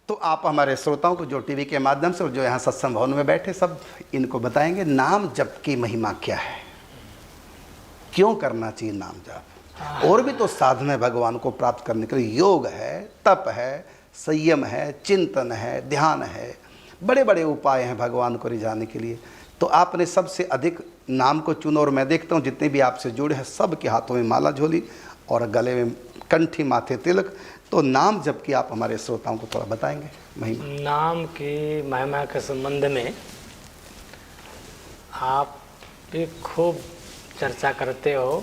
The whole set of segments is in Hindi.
तो आप हमारे श्रोताओं को जो टीवी के माध्यम से और जो यहाँ सत्संग भवन में बैठे सब इनको बताएंगे नाम जप की महिमा क्या है, क्यों करना चाहिए नाम जप। और भी तो साधन है भगवान को प्राप्त करने के लिए, योग है, तप है, संयम है, चिंतन है, ध्यान है, बड़े बड़े उपाय हैं भगवान को रिझाने के लिए। तो आपने सबसे अधिक नाम को चुना और मैं देखता हूँ जितने भी आपसे जुड़े हैं सब के हाथों में माला झोली और गले में कंठी, माथे तिलक। तो नाम जप की आप हमारे श्रोताओं को थोड़ा बताएंगे महिमा। नाम की महिमा के संबंध में आप भी खूब चर्चा करते हो,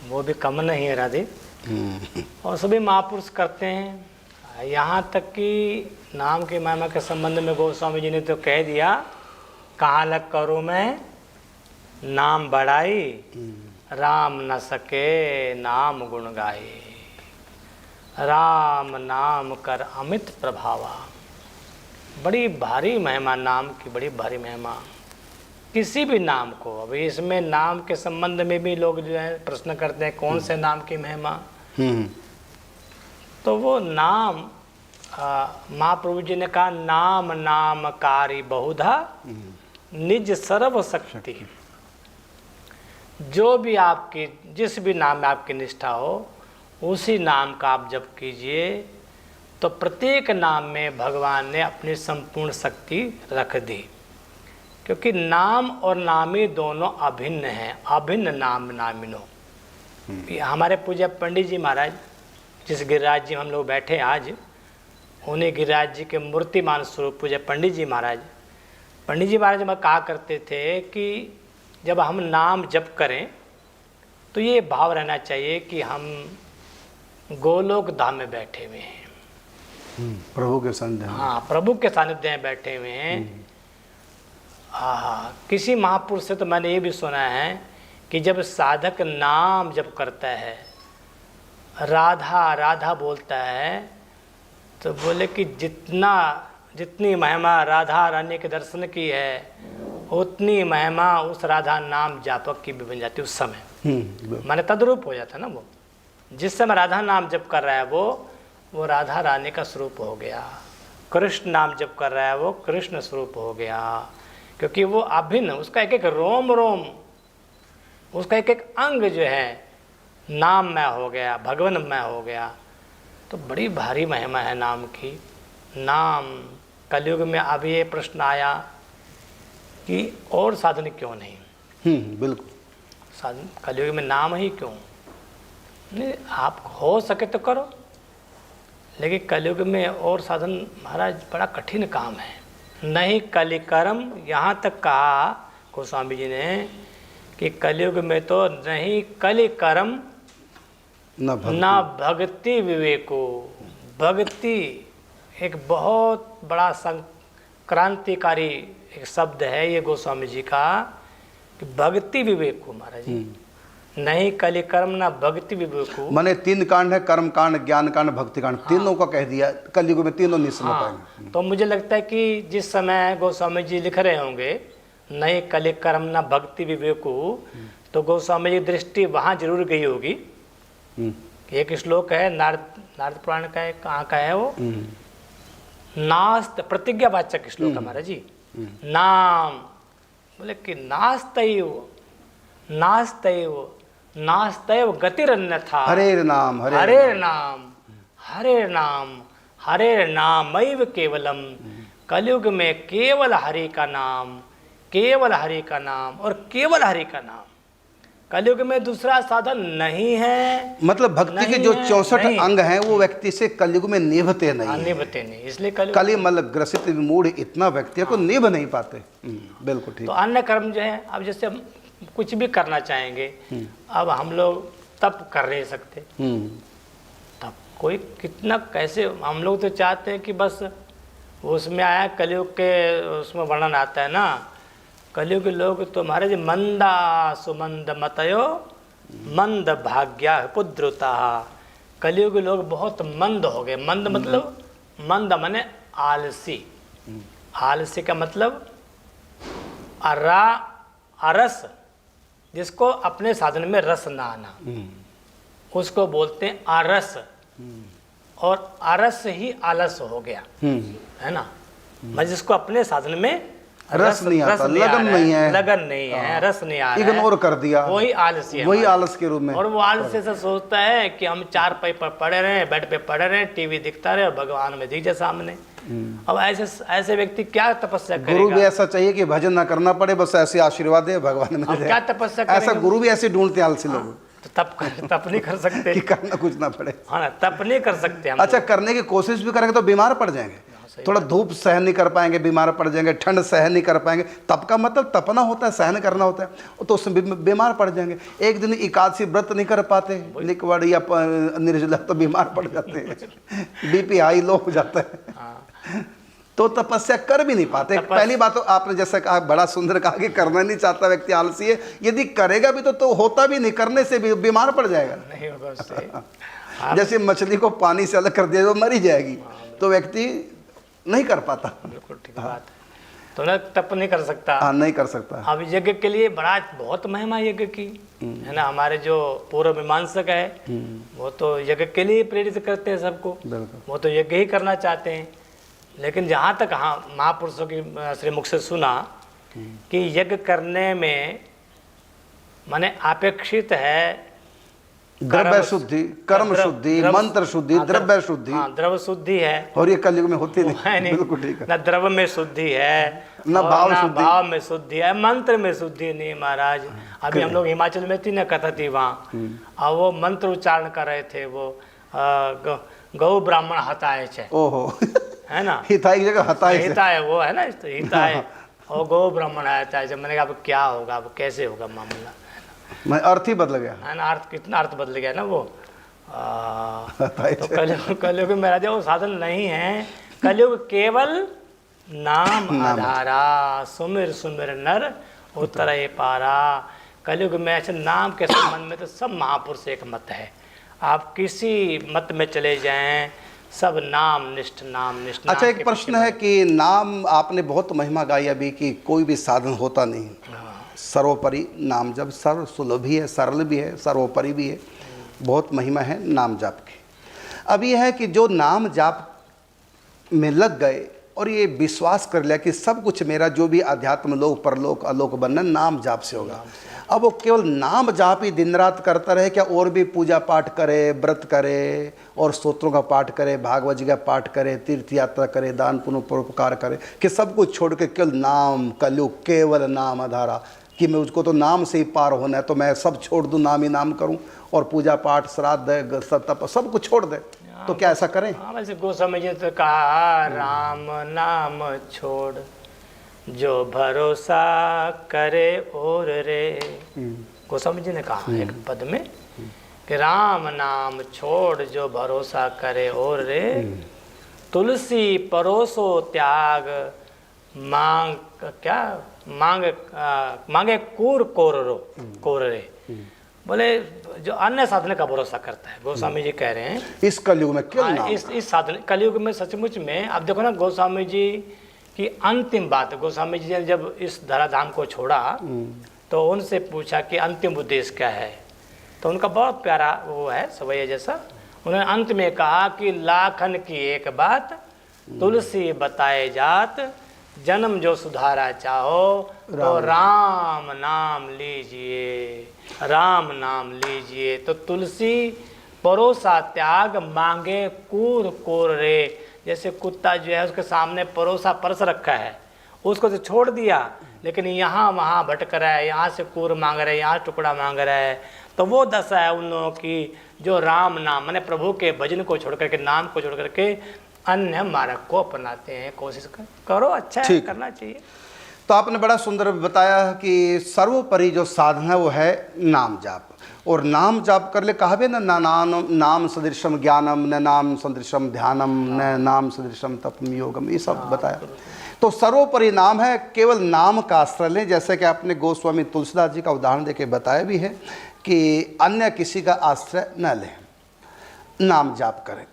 वो भी कम नहीं है राधे, और सभी महापुरुष करते हैं। यहाँ तक कि नाम की महिमा के संबंध में गोस्वामी जी ने तो कह दिया, कहाँ लग करूँ मैं नाम बढ़ाई, राम न सके नाम गुण गाए, राम नाम कर अमित प्रभावा। बड़ी भारी महिमा नाम की, बड़ी भारी महिमा किसी भी नाम को। अभी इसमें नाम के संबंध में भी लोग जो है प्रश्न करते हैं कौन से नाम की महिमा। तो वो नाम महाप्रभु जी ने कहा, नाम नामकारी बहुधा निज सर्व शक्ति। जो भी आपकी, जिस भी नाम में आपकी निष्ठा हो उसी नाम का आप जप कीजिए, तो प्रत्येक नाम में भगवान ने अपनी संपूर्ण शक्ति रख दी। क्योंकि नाम और नामी दोनों अभिन्न हैं, अभिन्न नाम नामिनो। हमारे पूज्य पंडित जी महाराज, जिस गिरिराज जी हम लोग बैठे आज, उन्हीं गिरिराज जी के मूर्तिमान स्वरूप पूज्य पंडित जी महाराज में कहा करते थे कि जब हम नाम जप करें तो ये भाव रहना चाहिए कि हम गोलोक धाम में बैठे हुए हैं, प्रभु के सानिध्य में। हाँ, प्रभु के सानिध्य में बैठे हुए हैं। किसी महापुरुष से तो मैंने ये भी सुना है कि जब साधक नाम जप करता है, राधा राधा बोलता है, तो बोले कि जितनी महिमा राधा रानी के दर्शन की है उतनी महिमा उस राधा नाम जापक की भी बन जाती उस समय। माने तद्रूप हो जाता ना, वो जिस समय राधा नाम जप कर रहा है वो राधा रानी का स्वरूप हो गया, कृष्ण नाम जप कर रहा है वो कृष्ण स्वरूप हो गया। क्योंकि वो अभिन्न, उसका एक एक रोम रोम, उसका एक एक अंग जो है नाममय हो गया, भगवानमय हो गया। तो बड़ी भारी महिमा है नाम की। नाम कलयुग में अब ये प्रश्न आया कि और साधन क्यों नहीं। बिल्कुल, साधन कलयुग में नाम ही क्यों नहीं, आप हो सके तो करो, लेकिन कलयुग में और साधन महाराज बड़ा कठिन काम है। नहीं कलिकर्म, यहाँ तक कहा गोस्वामी जी ने कि कलयुग में तो नहीं कलिकर्म न भक्ति विवेको। भक्ति एक बहुत बड़ा क्रांतिकारी एक शब्द है ये गोस्वामी जी का, कि भक्ति विवेको महाराज जी। नहीं कलिकर्म ना भक्ति विवेको। माने 3 कांड है, कर्म कांड, ज्ञान कांड, भक्ति कांड। तीनों को कह दिया कलयुग में, तीनों निष्फल पाएंगे। तो मुझे लगता है कि जिस समय गोस्वामी जी लिख रहे होंगे नहीं कलिकर्म ना भक्ति विवेको, तो गोस्वामी जी की दृष्टि वहाँ जरूर गई होगी। एक श्लोक है नारद पुराण का है, कहाँ का है वो, नास्त प्रतिज्ञावाचक श्लोक हमारा जी। नाम बोले कि नास्तैव गतिरन्यथा। हरे नाम हरे नामैव केवलम। कलयुग में केवल हरि का नाम, केवल हरि का नाम और केवल हरि का नाम। कलयुग में दूसरा साधन नहीं है। मतलब भक्ति के जो 64 अंग हैं वो व्यक्ति से कलयुग में निभते नहीं, इसलिए कली मतलब ग्रसित मूढ़ इतना व्यक्ति को निभ नहीं पाते। बिल्कुल ठीक। तो अन्य कर्म जो है, अब जैसे कुछ भी करना चाहेंगे, अब हम लोग तप कर नहीं सकते। तब कोई कितना कैसे, हम लोग तो चाहते हैं कि बस उसमें आया कलयुग के, उसमें वर्णन आता है ना, कलयुग लोग तो महाराज मंदा सुमंद मतयो मंद भाग्या पुद्रुता। कलयुग लोग बहुत मंद हो गए। मंद मतलब, मंद माने आलसी। आलसी का मतलब अरस, जिसको अपने साधन में रस ना आना, उसको बोलते हैं आरस। और आरस ही आलस हो गया, है ना। मैं जिसको अपने साधन में रस नहीं आता, लगन नहीं है, लगन नहीं है, रस नहीं आ रहा है, इग्नोर कर दिया, वही आलसी है, वही आलस के रूप में। और वो आलस से सोचता है कि हम चार पाई पर पड़े रहे, बेड पे पड़े रहे, टीवी दिखता रहे और भगवान में दिखे सामने। अब ऐसे व्यक्ति क्या तपस्या करेगा? गुरु भी ऐसा चाहिए कि भजन ना करना पड़े, बस ऐसे आशीर्वाद दे, भगवान मिल जाए। क्या तपस्या ऐसा करेंगे? गुरु भी ऐसे ढूंढते हैं आलसी लोग, तो तप नहीं कर सकते कि करना कुछ ना पड़े। हाँ ना, तप नहीं कर सकते हम। अच्छा, करने की कोशिश भी करेंगे तो बीमार पड़ जाएंगे, थोड़ा धूप सहन नहीं कर पाएंगे, बीमार पड़ जाएंगे, ठंड सहन नहीं कर पाएंगे। तप का मतलब तपना होता है, सहन करना होता है, तो उसमें बीमार पड़ जाएंगे। एक दिन एकादशी व्रत नहीं कर पाते, लिक्विड या निर्जला, तो बीमार पड़ जाते हैं, बीपी हाई लो हो जाता है, तो तपस्या कर भी नहीं पाते। पहली बात तो आपने जैसा कहा, बड़ा सुंदर कहा कि करना नहीं चाहता व्यक्ति आलसी है, यदि करेगा भी तो होता भी नहीं, करने से भी बीमार पड़ जाएगा। नहीं होगा उससे। जैसे मछली को पानी से अलग कर दिया तो मरी जाएगी, तो व्यक्ति नहीं कर पाता। बिल्कुल ठीक बात है, तो ना तप नहीं कर सकता। हाँ, नहीं कर सकता। अब यज्ञ के लिए बहुत महिमा यज्ञ की है ना। हमारे जो पूर्व मीमांसक है वो तो यज्ञ के लिए प्रेरित करते हैं सबको, वो तो यज्ञ ही करना चाहते हैं। लेकिन जहाँ तक हाँ महापुरुषों की श्री मुख से सुना कि यज्ञ करने में माने अपेक्षित है द्रव्य शुद्धि, कर्म शुद्धि, मंत्र शुद्धि, द्रव्य शुद्धि। हाँ, द्रव्य शुद्धि है, और ये कलयुग में होती है नहीं। बिल्कुल ठीक है। न द्रव्य में शुद्धि है, न भाव में शुद्धि है, मंत्र में शुद्धि नहीं महाराज। अभी हम लोग हिमाचल में थी ना, कथा थी वहाँ, और वो मंत्र उच्चारण कर रहे थे, वो गौ ब्राह्मण हताए छे, ओहो, है ना, हिता की जगह हता है वो, है ना, हिता है और गौ ब्राह्मण हताए छे। मैंने कहा अब क्या होगा, अब कैसे होगा मामला, मैं अर्थ ही बदल गया, है ना, अर्थ कितना अर्थ बदल गया ना वो। तो कलयुग में महाराज वो साधन नहीं है। कलयुग केवल नाम आधारा, सुमिर सुमिर नर उतरे पारा। कलयुग में ऐसे नाम के संबंध में तो सब महापुरुष एक मत है। आप किसी मत में चले जाएं, सब नाम निष्ठ, नाम निष्ठ। अच्छा, एक प्रश्न है कि नाम आपने बहुत महिमा गाई अभी कि कोई भी साधन होता नहीं, सर्वोपरि नाम जप, सर्व सुलभ भी है, सरल भी है, सर्वोपरि भी है, बहुत महिमा है नाम जाप की। अब यह है कि जो नाम जाप में लग गए और ये विश्वास कर लिया कि सब कुछ मेरा जो भी अध्यात्म लोक परलोक अलोक बंधन नाम जाप से होगा, अब वो केवल नाम जाप ही दिन रात करता रहे क्या? और भी पूजा पाठ करे, व्रत करे और स्तोत्रों का पाठ करे, भागवत जी का पाठ करे, तीर्थ यात्रा करे, दान पुण्य परोपकार करे, कि सब कुछ छोड़ के केवल नाम, कलयुग केवल नाम आधारा, कि मैं उसको तो नाम से ही पार होना है, तो मैं सब छोड़ दूं, नाम ही नाम करूं और पूजा पाठ श्राद्ध तप सब कुछ छोड़ दे, तो क्या ऐसा करें? हाँ, वैसे गोस्वामी जी तो कहा राम नाम छोड़ जो भरोसा करे और रे। गोस्वामी जी ने कहा एक पद में कि राम नाम छोड़ जो भरोसा करे और रे, तुलसी परोसो त्याग मांग क्या मांगे कूर कोर रे। बोले जो अन्य साधन का भरोसा करता है, गोस्वामी जी कह रहे हैं इस कलयुग में क्यों नाम? इस साधन कलयुग में सचमुच में। अब देखो ना, गोस्वामी जी की अंतिम बात, गोस्वामी जी ने जब इस धराधाम को छोड़ा तो उनसे पूछा कि अंतिम उद्देश्य क्या है, तो उनका बहुत प्यारा वो है सवैया जैसा। उन्होंने अंत में कहा कि लाखन की एक बात तुलसी बताए जात, जन्म जो सुधारा चाहो तो राम नाम लीजिए, राम नाम लीजिए। तो तुलसी परोसा त्याग मांगे कूर कोर रे। जैसे कुत्ता जो है उसके सामने परोसा परस रखा है, उसको तो छोड़ दिया, लेकिन यहाँ वहाँ भटक रहा है, यहाँ से कूर मांग रहा है, यहाँ टुकड़ा मांग रहा है। तो वो दशा है उन लोगों की जो राम नाम माने प्रभु के भजन को छोड़ करके, नाम को छोड़ करके अन्य मार्ग को अपनाते हैं। कोशिश करो, अच्छा है, करना चाहिए। तो आपने बड़ा सुंदर बताया कि सर्वोपरि जो साधन है वो है नाम जाप, और नाम जाप कर ले कहा भी ना, नाम सदृशम ज्ञानम, न नाम सदृशम ध्यानम, न नाम सदृशम तपम योगम, ये सब बताया। तो सर्वोपरि नाम है, केवल नाम का आश्रय लें। जैसे कि आपने गोस्वामी तुलसीदास जी का उदाहरण देके बताया भी है कि अन्य किसी का आश्रय न लें, नाम जाप करें।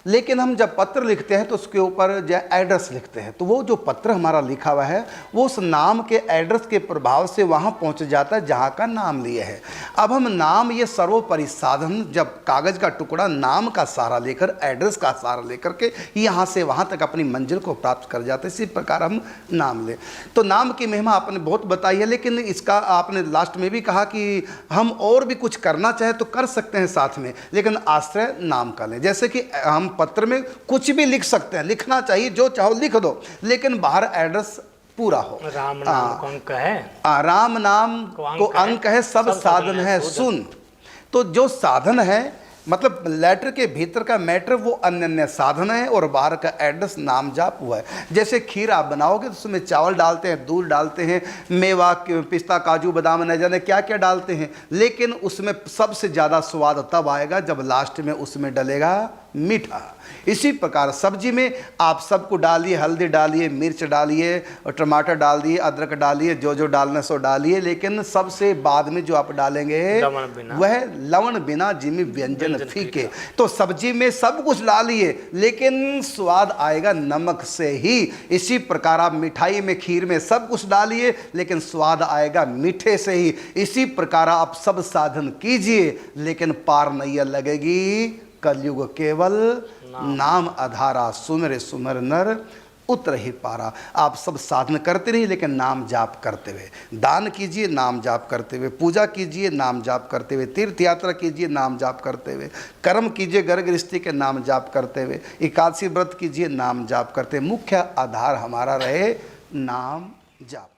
लेकिन हम जब पत्र लिखते हैं तो उसके ऊपर जो एड्रेस लिखते हैं, तो वो जो पत्र हमारा लिखा हुआ है वो उस नाम के एड्रेस के प्रभाव से वहाँ पहुँच जाता है जहाँ का नाम लिए है। अब हम नाम, ये सर्वोपरि साधन, जब कागज़ का टुकड़ा नाम का सहारा लेकर, एड्रेस का सहारा लेकर के यहाँ से वहाँ तक अपनी मंजिल को प्राप्त कर जाते हैं। इसी प्रकार हम नाम लें। तो नाम की महिमा आपने बहुत बताई है, लेकिन इसका आपने लास्ट में भी कहा कि हम और भी कुछ करना चाहें तो कर सकते हैं साथ में, लेकिन आश्रय नाम का लें। जैसे कि हम पत्र में कुछ भी लिख सकते हैं, लिखना चाहिए, जो चाहो लिख दो, लेकिन बाहर एड्रेस पूरा हो। राम नाम को अंक है, राम नाम को अंक है, सब साधन है सुन। तो जो साधन है, मतलब लेटर के भीतर का मैटर वो अन्य साधन है और बाहर का एड्रेस नाम जाप हुआ है। जैसे खीर आप बनाओगे तो उसमें चावल डालते हैं, दूध डालते हैं, मेवा, पिस्ता, काजू, बादाम, न जाने क्या क्या डालते हैं, लेकिन उसमें सबसे ज़्यादा स्वाद तब आएगा जब लास्ट में उसमें डलेगा मीठा। इसी प्रकार सब्जी में आप सबको डालिए, हल्दी डालिए, मिर्च डालिए और टमाटर डाल दिए, अदरक डालिए, जो जो डालना सो डालिए, लेकिन सबसे बाद में जो आप डालेंगे वह लवण बिना जिमी व्यंजन फीके। तो सब्जी में सब कुछ डालिए, लेकिन स्वाद आएगा नमक से ही। इसी प्रकार आप मिठाई में, खीर में सब कुछ डालिए, लेकिन स्वाद आएगा मीठे से ही। इसी प्रकार आप सब साधन कीजिए, लेकिन पार नैया लगेगी। कलयुग केवल नाम आधारा, सुमरे सुमर नर उतर ही पारा। आप सब साधन करते रहिए, लेकिन नाम जाप करते हुए। दान कीजिए नाम जाप करते हुए, पूजा कीजिए नाम जाप करते हुए, तीर्थ यात्रा कीजिए नाम जाप करते हुए, कर्म कीजिए घर गृहस्थी के नाम जाप करते हुए, एकादशी व्रत कीजिए नाम जाप करते हुए। मुख्य आधार हमारा रहे नाम जाप।